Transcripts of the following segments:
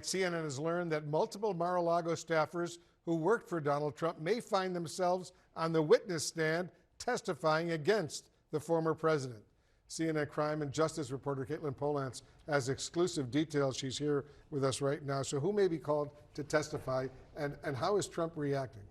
CNN has learned that multiple Mar-a-Lago staffers who worked for Donald Trump may find themselves on the witness stand testifying against the former president. CNN crime and justice reporter Caitlin Polantz has exclusive details. She's here with us right now. So who may be called to testify, and how is Trump reacting?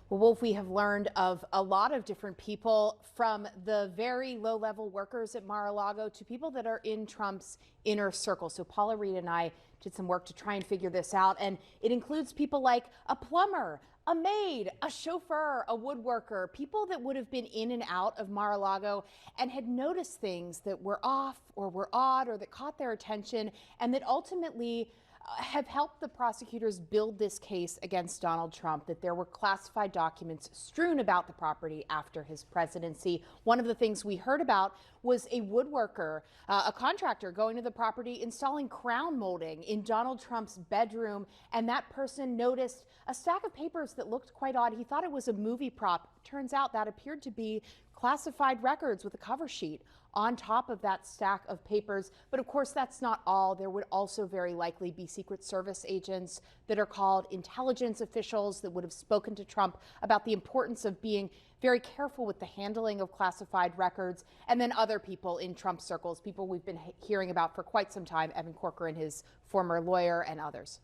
Well, Wolf, we have learned of a lot of different people, from the very low-level workers at Mar-a-Lago to people that are in Trump's inner circle. So Paula Reed and I did some work to try and figure this out, and it includes people like a plumber, a maid, a chauffeur, a woodworker, people that would have been in and out of Mar-a-Lago and had noticed things that were off or were odd or that caught their attention, and that ultimately have helped the prosecutors build this case against Donald Trump, that there were classified documents strewn about the property after his presidency. One of the things we heard about was a woodworker, a contractor going to the property, installing crown molding in Donald Trump's bedroom, and that person noticed a stack of papers that looked quite odd. He thought it was a movie prop. Turns out that appeared to be classified records with a cover sheet on top of that stack of papers. But of course, that's not all. There would also very likely be Secret Service agents that are called, intelligence officials that would have spoken to Trump about the importance of being very careful with the handling of classified records, and then other people in Trump circles, people we've been hearing about for quite some time, Evan Corcoran, his former lawyer, and others.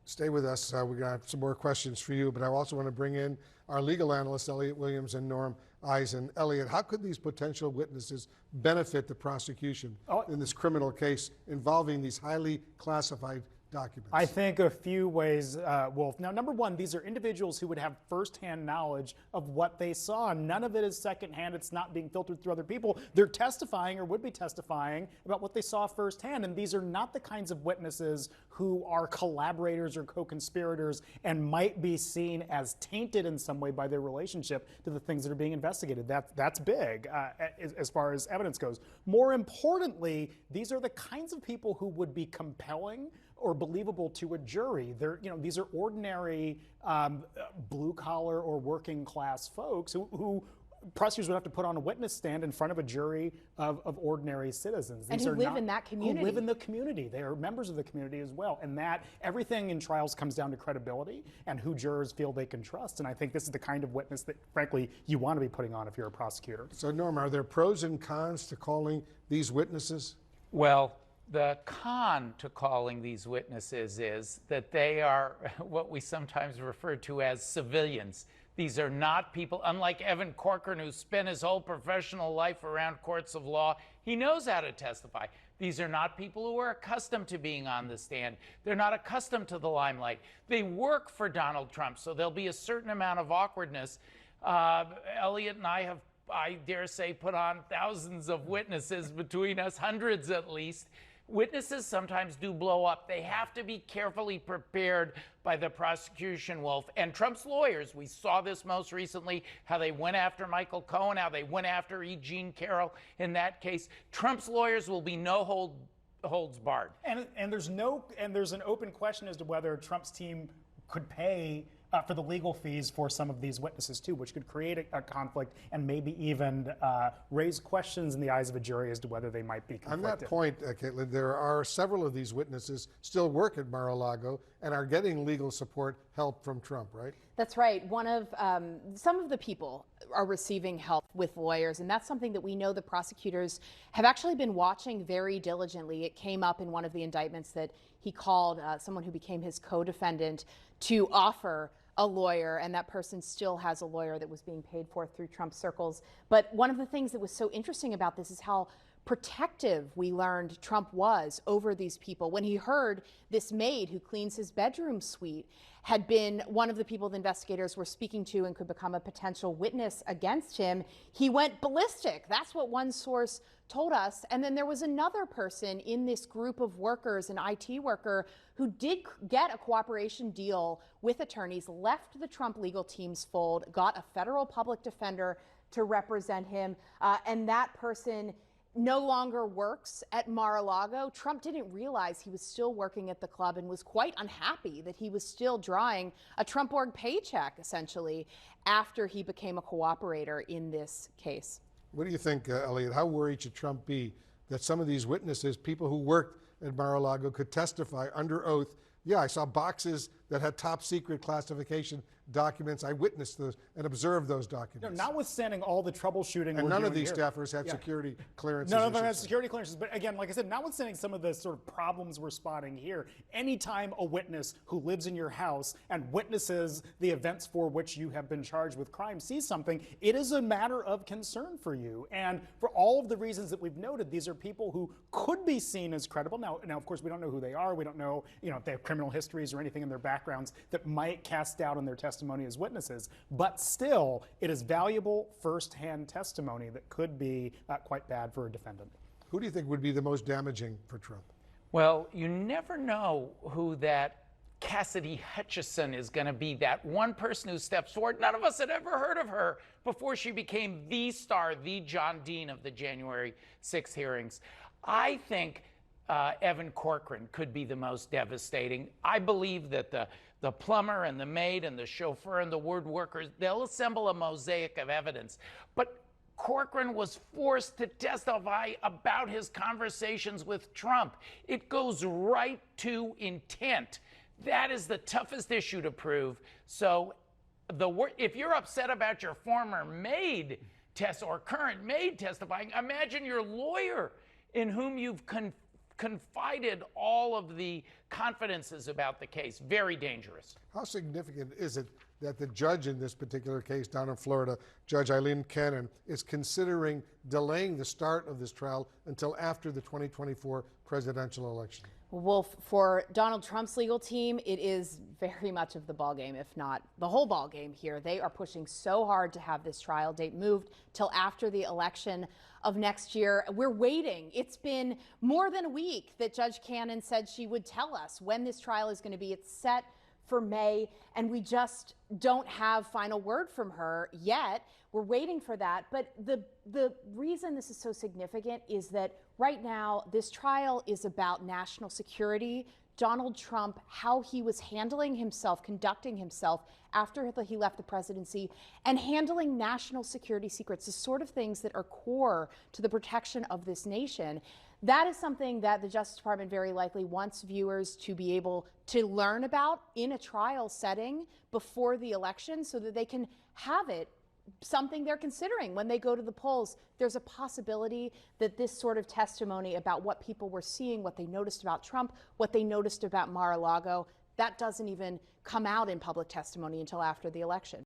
Stay with us. We're going to have some more questions for you, but I also want to bring in our legal analysts, Elliot Williams and Norm Eisen. Elliot, how could these potential witnesses benefit the prosecution in this criminal case involving these highly classified documents? I think a few ways, Wolf. Now, number one, these are individuals who would have firsthand knowledge of what they saw. None of it is secondhand. It's not being filtered through other people. They're testifying or would be testifying about what they saw firsthand. And these are not the kinds of witnesses who are collaborators or co-conspirators and might be seen as tainted in some way by their relationship to the things that are being investigated. That's big as far as evidence goes. More importantly, these are the kinds of people who would be compelling or believable to a jury. These are ordinary blue-collar or working-class folks who prosecutors would have to put on a witness stand in front of a jury of ordinary citizens. And who live in that community. Who live in the community. They are members of the community as well. And that everything in trials comes down to credibility and who jurors feel they can trust. And I think this is the kind of witness that, frankly, you want to be putting on if you're a prosecutor. So, Norm, are there pros and cons to calling these witnesses? Well, the con to calling these witnesses is that they are what we sometimes refer to as civilians. These are not people, unlike Evan Corcoran, who spent his whole professional life around courts of law. He knows how to testify. These are not people who are accustomed to being on the stand. They're not accustomed to the limelight. They work for Donald Trump, so there'll be a certain amount of awkwardness. Elliot and I have, I dare say, put on thousands of witnesses between us, hundreds at least. Witnesses sometimes do blow up. They have to be carefully prepared by the prosecution, Wolf. And Trump's lawyers, we saw this most recently, how they went after Michael Cohen, how they went after E. Jean Carroll in that case. Trump's lawyers will be no holds barred. And there's an open question as to whether Trump's team could pay for the legal fees for some of these witnesses too, which could create a conflict and maybe even raise questions in the eyes of a jury as to whether they might be conflicted. On that point, Caitlin, there are several of these witnesses still work at Mar-a-Lago and are getting legal help from Trump, right? That's right. Some of the people are receiving help with lawyers, and that's something that we know the prosecutors have actually been watching very diligently. It came up in one of the indictments that he called someone who became his co-defendant to offer a lawyer, and that person still has a lawyer that was being paid for through Trump circles. But one of the things that was so interesting about this is how protective we learned Trump was over these people. When he heard this maid who cleans his bedroom suite had been one of the people the investigators were speaking to and could become a potential witness against him, he went ballistic. That's what one source told us. And then there was another person in this group of workers, an IT worker, who did get a cooperation deal with attorneys, left the Trump legal team's fold, got a federal public defender to represent him, and that person no longer works at Mar-a-Lago. Trump didn't realize he was still working at the club and was quite unhappy that he was still drawing a Trump org paycheck, essentially, after he became a cooperator in this case. What do you think, Elliot? How worried should Trump be that some of these witnesses, people who worked at Mar-a-Lago, could testify under oath Yeah, I saw boxes that had top secret classification documents. I witnessed those and observed those documents. Notwithstanding all the troubleshooting, and we're none of doing these here. staffers had security clearances. None I of them should had say. security clearances. But again, like I said, notwithstanding some of the sort of problems we're spotting here, anytime a witness who lives in your house and witnesses the events for which you have been charged with crime sees something, it is a matter of concern for you. And for all of the reasons that we've noted, these are people who could be seen as credible. Now, of course, we don't know who they are. We don't know, if they have criminal histories or anything in their backgrounds that might cast doubt on their testimony as witnesses. But still, it is valuable firsthand testimony that could be quite bad for a defendant. Who do you think would be the most damaging for Trump? Well, you never know who that Cassidy Hutchinson is going to be, that one person who steps forward. None of us had ever heard of her before she became the star, the John Dean of the January 6th hearings. I think Evan Corcoran could be the most devastating. I believe that the plumber and the maid and the chauffeur and the woodworkers, they'll assemble a mosaic of evidence. But Corcoran was forced to testify about his conversations with Trump. It goes right to intent. That is the toughest issue to prove. So if you're upset about your former maid or current maid testifying, imagine your lawyer in whom you've confided all of the confidences about the case. Very dangerous. How significant is it that the judge in this particular case down in Florida, Judge Eileen Cannon, is considering delaying the start of this trial until after the 2024 presidential election? Wolf, for Donald Trump's legal team, it is very much of the ballgame, if not the whole ballgame here. They are pushing so hard to have this trial date moved till after the election of next year. We're waiting. It's been more than a week that Judge Cannon said she would tell us when this trial is going to be. It's set for May, and we just don't have final word from her yet. We're waiting for that. But the reason this is so significant is that right now this trial is about national security. Donald Trump, how he was handling himself, conducting himself after he left the presidency, and handling national security secrets, the sort of things that are core to the protection of this nation. That is something that the Justice Department very likely wants viewers to be able to learn about in a trial setting before the election so that they can have it something they're considering when they go to the polls. There's a possibility that this sort of testimony about what people were seeing, what they noticed about Trump, what they noticed about Mar-a-Lago, that doesn't even come out in public testimony until after the election.